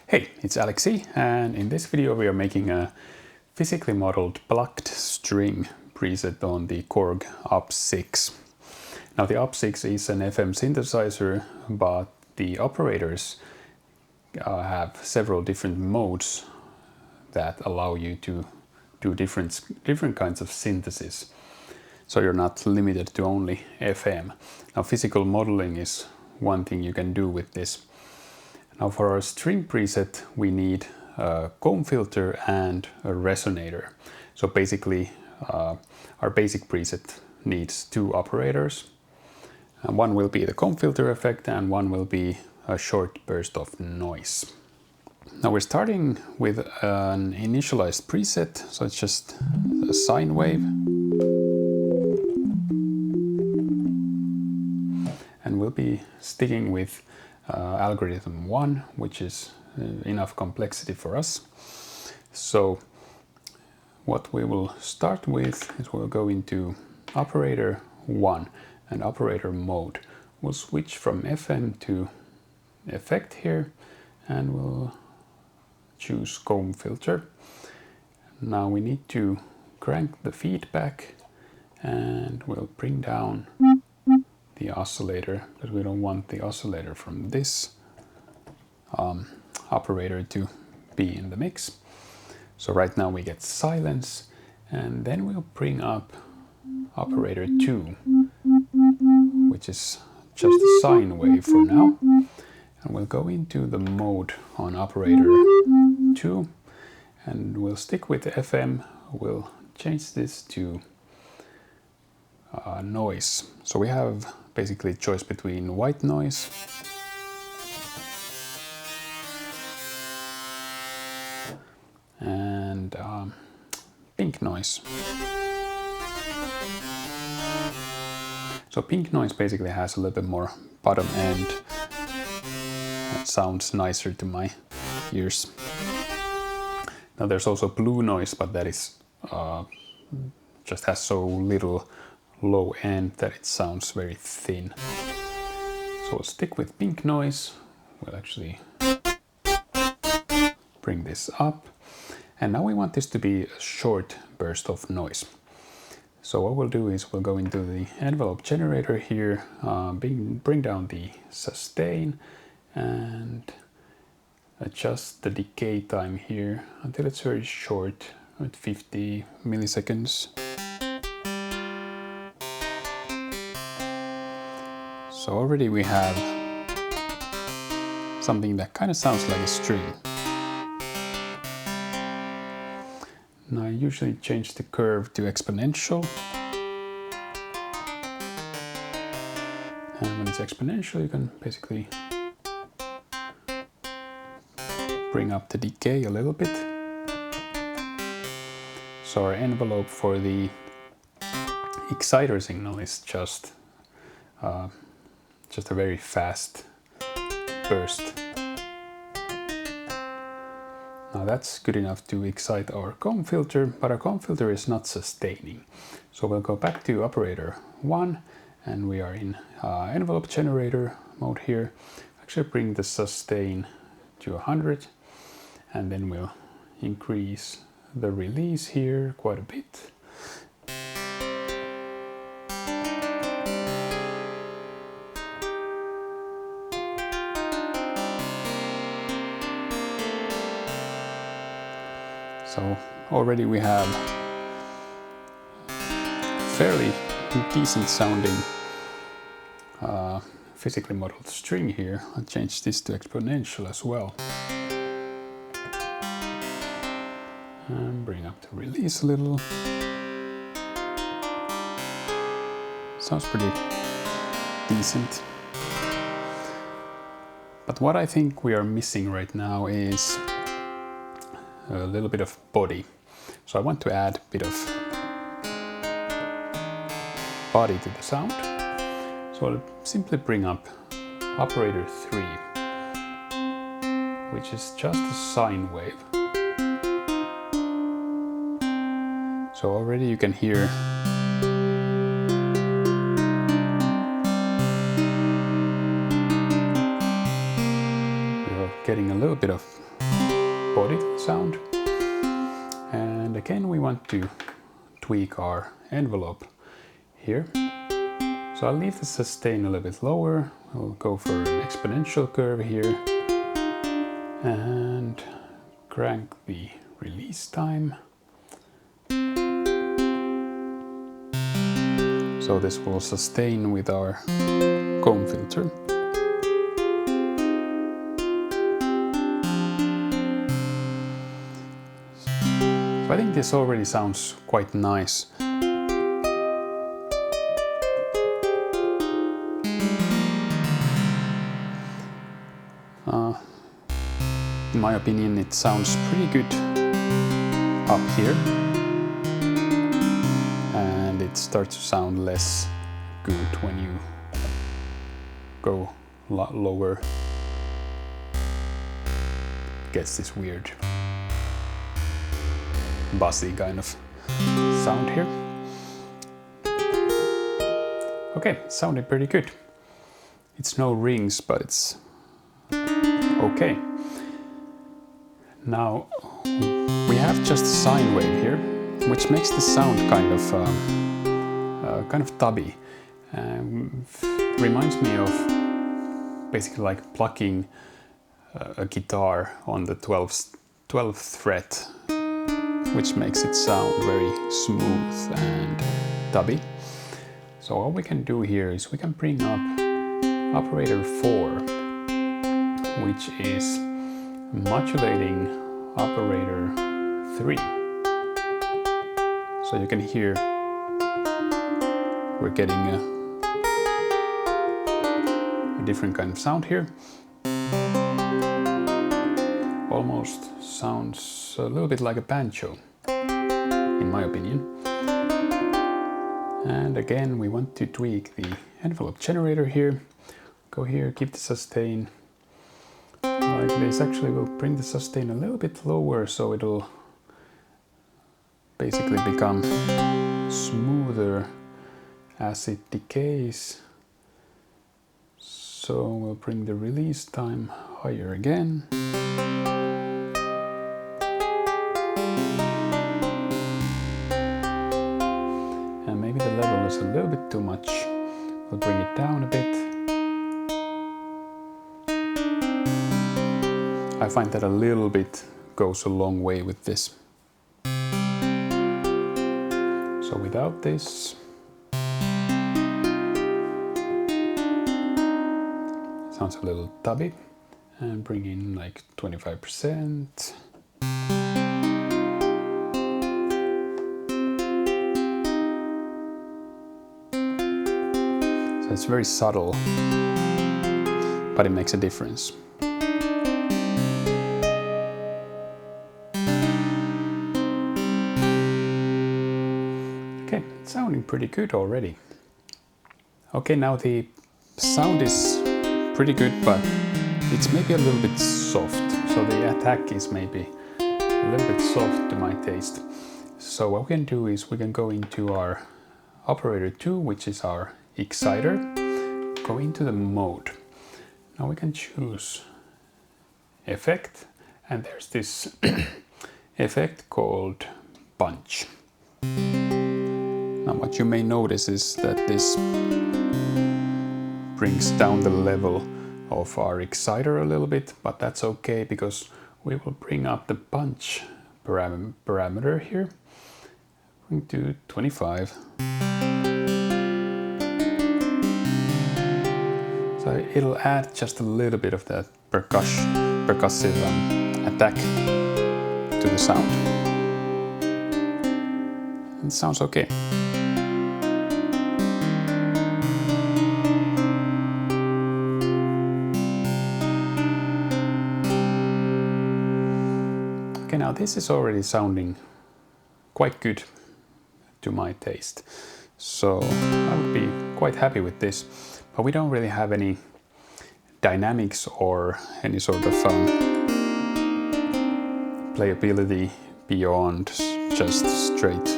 Hey, it's Alexi, and in this video we are making a physically modeled plucked string preset on the Korg opsix. Now the opsix is an FM synthesizer, but the operators have several different modes that allow you to do different kinds of synthesis. So you're not limited to only FM. Now physical modeling is one thing you can do with this. Now for our string preset we need a comb filter and a resonator. So basically our basic preset needs two operators. And one will be the comb filter effect and one will be a short burst of noise. Now we're starting with an initialized preset, so it's just a sine wave. And we'll be sticking with algorithm 1, which is enough complexity for us. So what we will start with is we'll go into operator 1 and operator mode. We'll switch from FM to effect here and we'll choose comb filter. Now we need to crank the feedback and we'll bring down the oscillator, because we don't want the oscillator from this operator to be in the mix. So right now we get silence, and then we'll bring up operator 2, which is just a sine wave for now. And we'll go into the mode on operator 2, and we'll stick with the FM. We'll change this to noise. So we have basically choice between white noise and pink noise. So pink noise basically has a little bit more bottom end. That sounds nicer to my ears. Now there's also blue noise, but that is just has so little low end that it sounds very thin. So we'll stick with pink noise. We'll actually bring this up. And now we want this to be a short burst of noise. So what we'll do is we'll go into the envelope generator here, bring down the sustain and adjust the decay time here until it's very short, at 50 milliseconds. So already we have something that kind of sounds like a string. Now I usually change the curve to exponential. And when it's exponential, you can basically bring up the decay a little bit. So our envelope for the exciter signal is just a very fast burst. Now that's good enough to excite our comb filter, but our comb filter is not sustaining. So we'll go back to operator 1 and we are in envelope generator mode here. Actually bring the sustain to 100 and then we'll increase the release here quite a bit. So already we have fairly decent sounding physically modeled string here. I'll change this to exponential as well. And bring up the release a little. Sounds pretty decent. But what I think we are missing right now is a little bit of body. So I want to add a bit of body to the sound. So I'll simply bring up operator 3, which is just a sine wave. So already you can hear we're getting a little bit of body to the sound. And again, we want to tweak our envelope here. So I'll leave the sustain a little bit lower. We'll go for an exponential curve here and crank the release time. So this will sustain with our comb filter. So I think this already sounds quite nice. In my opinion, it sounds pretty good up here. And it starts to sound less good when you go a lot lower. Gets this weird bassy kind of sound here. Okay, sounding pretty good. It's no rings, but it's okay. Now we have just a sine wave here, which makes the sound kind of tubby. Reminds me of basically like plucking a guitar on the 12th fret, which makes it sound very smooth and tubby. So all we can do here is we can bring up operator 4, which is modulating operator 3. So you can hear we're getting a different kind of sound here. Almost sounds a little bit like a banjo, in my opinion. And again, we want to tweak the envelope generator here. Go here, keep the sustain like this. Actually, we'll bring the sustain a little bit lower so it'll basically become smoother as it decays. So we'll bring the release time higher again. And maybe the level is a little bit too much. We'll bring it down a bit. I find that a little bit goes a long way with this. So without this, sounds a little tubby, and bring in like 25%. So it's very subtle, but it makes a difference. Okay, it's sounding pretty good already. Okay, now the sound is pretty good, but it's maybe a little bit soft. So the attack is maybe a little bit soft to my taste. So what we can do is we can go into our operator 2, which is our exciter, go into the mode. Now we can choose effect, and there's this effect called punch. Now what you may notice is that this brings down the level of our exciter a little bit, but that's okay because we will bring up the punch parameter here to 25. So it'll add just a little bit of that percussive attack to the sound. It sounds okay. Okay, now this is already sounding quite good to my taste. So I would be quite happy with this. But we don't really have any dynamics or any sort of playability beyond just straight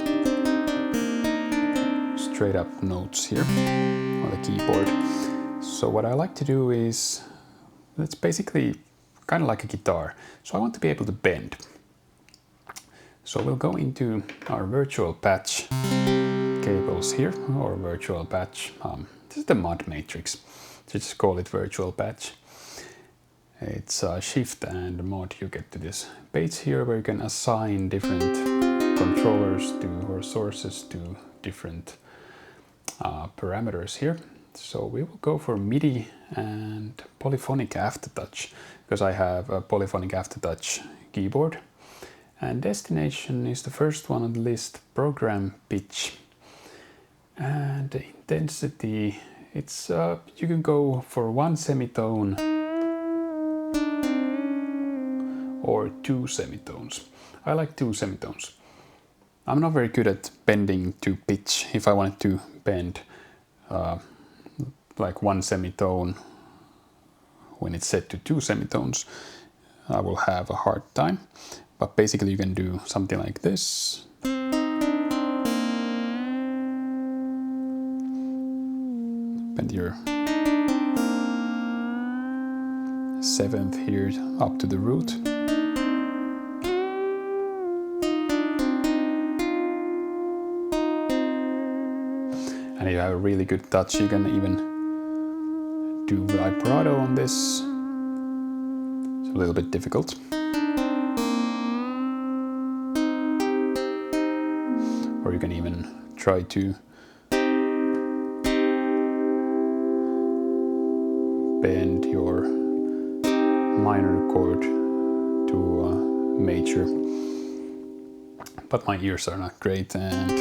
up notes here on the keyboard. So what I like to do is let's basically kind of like a guitar. So I want to be able to bend. So we'll go into our virtual patch cables here, or virtual patch. This is the mod matrix. Just call it virtual patch. It's shift and mod. You get to this page here where you can assign different controllers to, or sources to, different parameters here. So we will go for MIDI and polyphonic aftertouch, because I have a polyphonic aftertouch keyboard. And destination is the first one on the list, program pitch. And the intensity, it's you can go for 1 semitone or 2 semitones. I like 2 semitones. I'm not very good at bending to pitch. If I wanted to bend like 1 semitone when it's set to 2 semitones, I will have a hard time. But basically you can do something like this. Bend your 7th here up to the root. And if you have a really good touch, you can even do vibrato on this. It's a little bit difficult. Or you can even try to bend your minor chord to a major. But my ears are not great and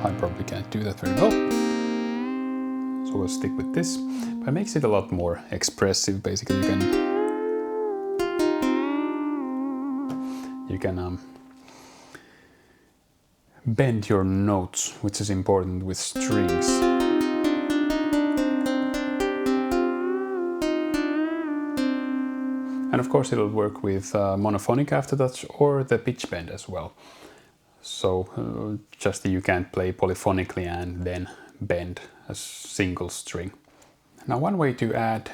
I probably can't do that very well. So we'll stick with this. But it makes it a lot more expressive. Basically you can bend your notes, which is important with strings. And of course it'll work with monophonic aftertouch or the pitch bend as well. So just that you can't play polyphonically and then bend a single string. Now one way to add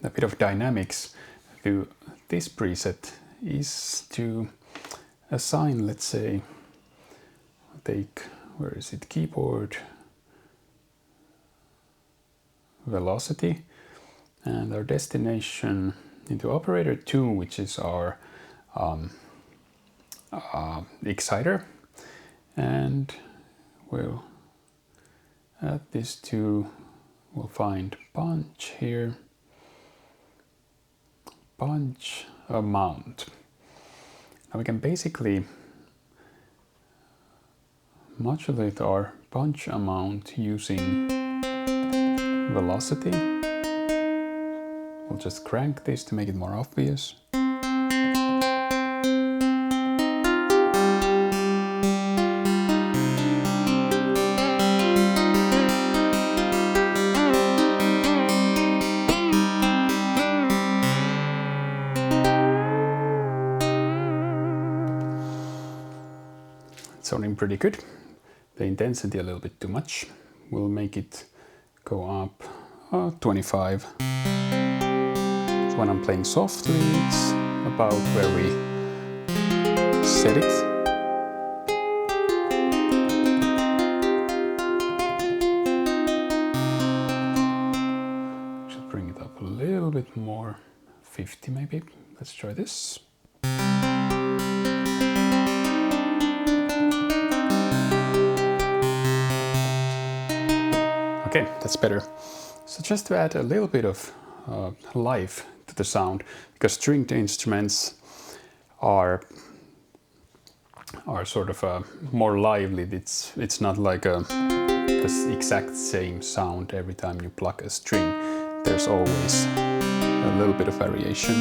a bit of dynamics to this preset is to assign, let's say, take, where is it, keyboard velocity and our destination into operator 2, which is our exciter, and we'll add this to, we'll find punch here, punch amount. Now we can basically modulate our punch amount using velocity. We'll just crank this to make it more obvious. It's sounding pretty good. The intensity a little bit too much. We'll make it go up 25. So when I'm playing softly, it's about where we set it. Should bring it up a little bit more, 50 maybe. Let's try this. Okay, that's better. So just to add a little bit of life to the sound, because stringed instruments are sort of more lively. It's not like the exact same sound every time you pluck a string. There's always a little bit of variation.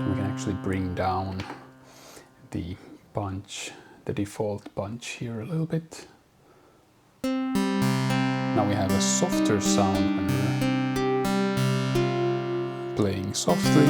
We can actually bring down the punch, the default punch here a little bit. Now we have a softer sound when we're playing softly.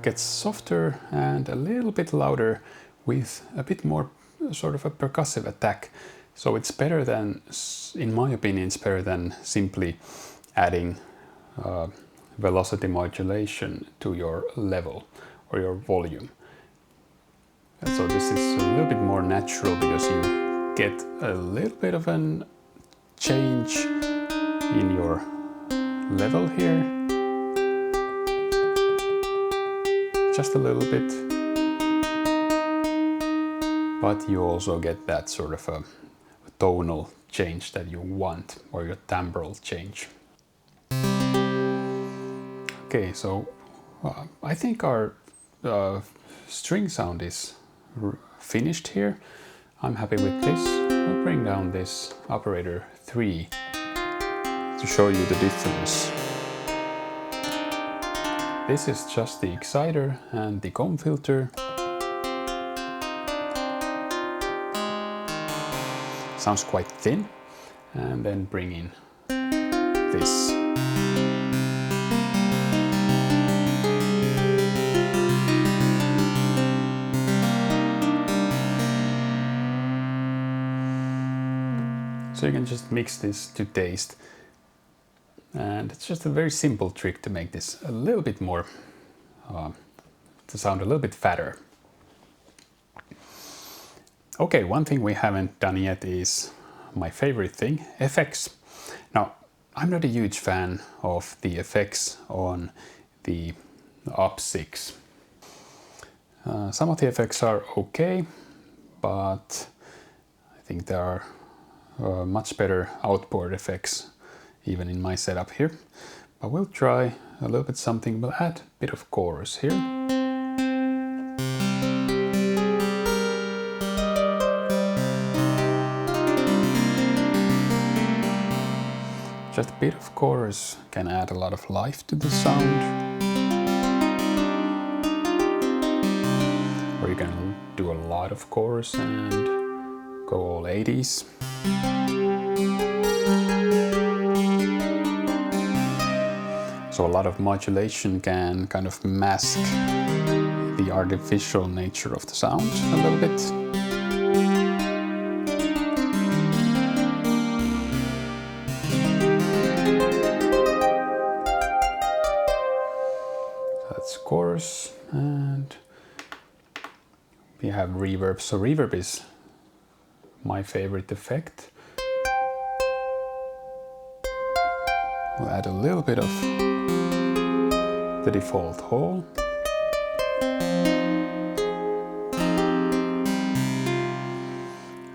gets softer and a little bit louder with a bit more sort of a percussive attack. So it's better than, in my opinion, it's better than simply adding velocity modulation to your level or your volume. And so this is a little bit more natural because you get a little bit of a change in your level here. Just a little bit. But you also get that sort of a tonal change that you want, or your timbral change. Okay, so I think our string sound is finished here. I'm happy with this. I'll bring down this operator 3 to show you the difference. This is just the exciter and the comb filter. Sounds quite thin. And then bring in this. So you can just mix this to taste. And it's just a very simple trick to make this a little bit more, to sound a little bit fatter. Okay, one thing we haven't done yet is my favorite thing, effects. Now, I'm not a huge fan of the effects on the opsix. Some of the effects are okay, but I think there are much better outboard effects even in my setup here. But we'll try a little bit something. We'll add a bit of chorus here. Just a bit of chorus can add a lot of life to the sound. Or you can do a lot of chorus and go all 80s. So a lot of modulation can kind of mask the artificial nature of the sound a little bit. That's chorus, and we have reverb. So reverb is my favorite effect. We'll add a little bit of the default hole.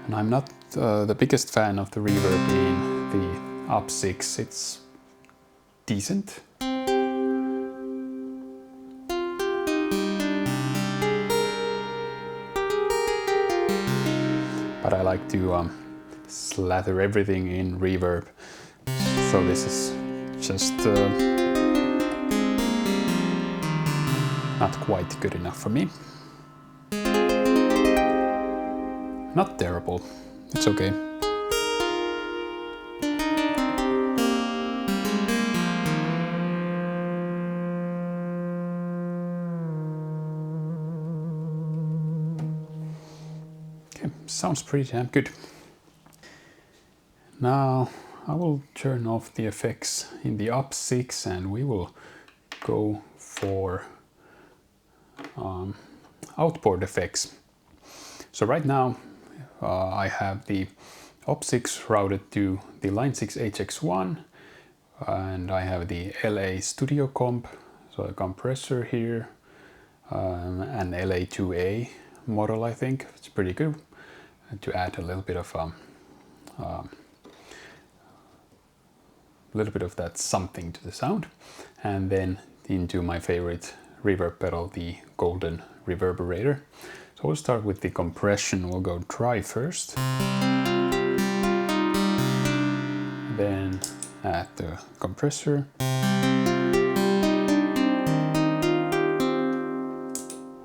And I'm not the biggest fan of the reverb in the opsix. It's decent. But I like to slather everything in reverb. So this is just not quite good enough for me. Not terrible, it's okay. Okay, sounds pretty damn good. Now I will turn off the effects in the opsix and we will go for outboard effects. So right now I have the opsix routed to the line 6 HX1 and I have the LA Studio Comp, so a compressor here, an LA2A model. I think it's pretty good to add a little bit of that something to the sound. And then into my favorite reverb pedal, the golden reverberator. So we'll start with the compression. We'll go dry first, then add the compressor,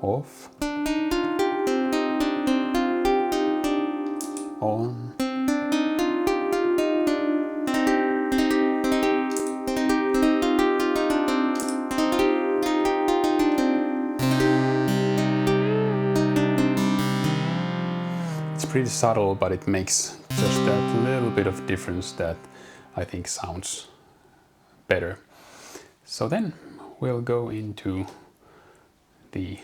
off, on, pretty subtle, but it makes just that little bit of difference that I think sounds better. So then we'll go into the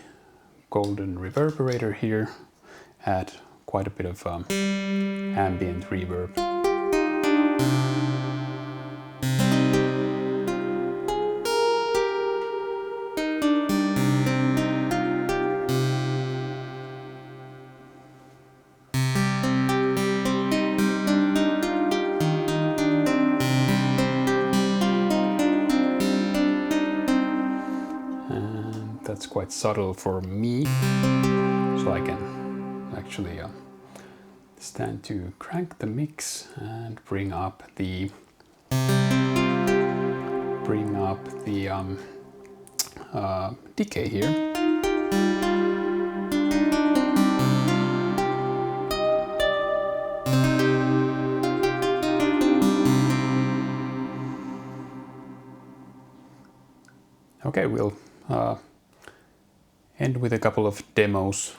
golden reverberator here, add quite a bit of ambient reverb. That's quite subtle for me, so I can actually stand to crank the mix and bring up the decay here. Okay, we'll end with a couple of demos